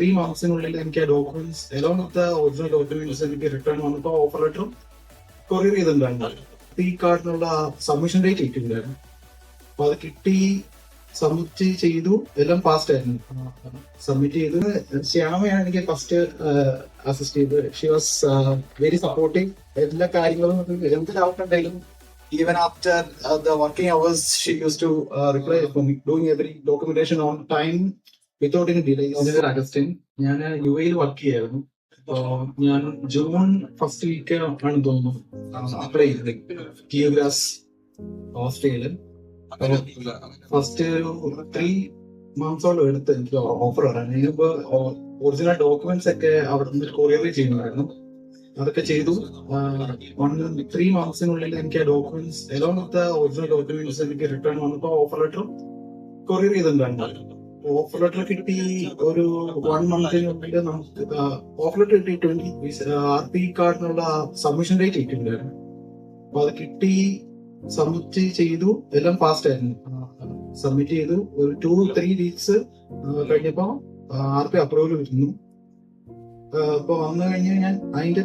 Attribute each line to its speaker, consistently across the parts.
Speaker 1: 3 months എനിക്ക് documents along with the original documents എനിക്ക് return വന്നപ്പോൾ ഓഫർ ലെറ്ററും കൊറിയർ ചെയ്തിട്ടുണ്ടായിരുന്നു. ഈ കാർഡിനുള്ള സബ്മിഷൻ ഡേറ്റ് കിട്ടിയിട്ടുണ്ടായിരുന്നു. അപ്പൊ അത് കിട്ടി, സബ്മിറ്റ് ചെയ്തു, എല്ലാം ഫാസ്റ്റ് ആയിരുന്നു. സബ്മിറ്റ് ചെയ്ത് ശ്യാമയാണ് എനിക്ക് ഫസ്റ്റ് അസിസ്റ്റ് ചെയ്തത്. She was very supportive. എല്ലാ കാര്യങ്ങളും എന്ത് ഡൗട്ട് ഉണ്ടെങ്കിലും even after the working hours she used to reply for me, doing every documentation on time without any delays. എൻ്റെ പേര് അഗസ്റ്റിൻ. ഞാൻ UAE വർക്ക് ചെയ്യായിരുന്നു. ഞാൻ ജൂൺ ഫസ്റ്റ് വീക്ക് ആണ് തോന്നുന്നു അപ്ലൈ ചെയ്തത് കിയോഗ്രാസ് ഓസ്ട്രേലിയൻ. ഫസ്റ്റ് 3 monthsോളം എടുത്ത് എനിക്ക് ഓഫർ വരാൻ. ഇതിപ്പോ ഒറിജിനൽ ഡോക്യുമെന്റ്സ് ഒക്കെ അവിടെ നിന്ന് കൊറിയർ ചെയ്യുന്നുണ്ടായിരുന്നു. അതൊക്കെ ചെയ്തു. 3 months എനിക്ക് documents along with the original documents എനിക്ക് റിട്ടേൺ വന്നപ്പോൾ ഓഫർ ലെറ്ററും കൊറിയർ ചെയ്തിട്ടുണ്ടായിരുന്നു. ഓഫർ ലെറ്റർ കിട്ടി ഒരു 1 month നമുക്ക് ഓഫർ ലെറ്റർ കിട്ടി. 20 RP കാർഡിനുള്ള സബ്മിഷൻ ഡേറ്റ് കിട്ടിയിട്ടുണ്ടായിരുന്നു. അപ്പൊ അത് കിട്ടി, സബ്മിറ്റ് ചെയ്തു, എല്ലാം ഫാസ്റ്റ് ആയിരുന്നു. സബ്മിറ്റ് ചെയ്തു ഒരു 2-3 weeks കഴിഞ്ഞപ്പോ RP അപ്രൂവൽ കിട്ടുന്നു. അപ്പൊ വന്നു കഴിഞ്ഞ് ഞാൻ അതിന്റെ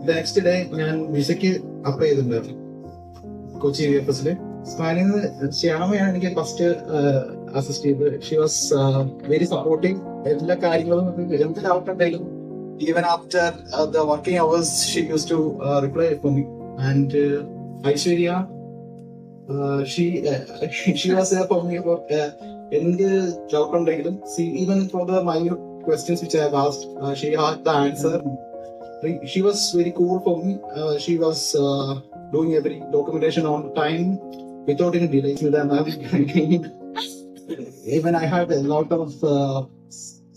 Speaker 1: നെക്സ്റ്റ് ഡേ ഞാൻ വിസയ്ക്ക് അപ്ലൈ ചെയ്തിട്ടുണ്ടായിരുന്നു കൊച്ചി VFSല്. സ്പാനിന്ന് ശ്യാമയാണ് എനിക്ക് ഫസ്റ്റ് അസിസ്റ്റ് ചെയ്തത്. She was very supportive. എല്ലാ കാര്യങ്ങളും എന്ത് ഡൗട്ട് ഉണ്ടെങ്കിലും even after the working hours she use to reply for me. And Aishwarya, she was there for me for എന്ത് ഡൗട്ട് ഉണ്ടെങ്കിലും even for the minute questions which I have asked, she had the answer. She was very cool for me. She was doing every documentation on time without any delays. Even I had a lot of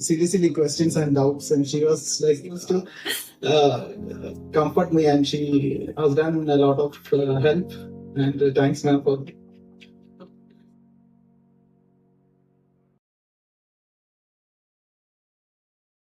Speaker 1: silly questions and doubts, and she was like used to comfort me, and she has done a lot of help. And thanks, ma'am, for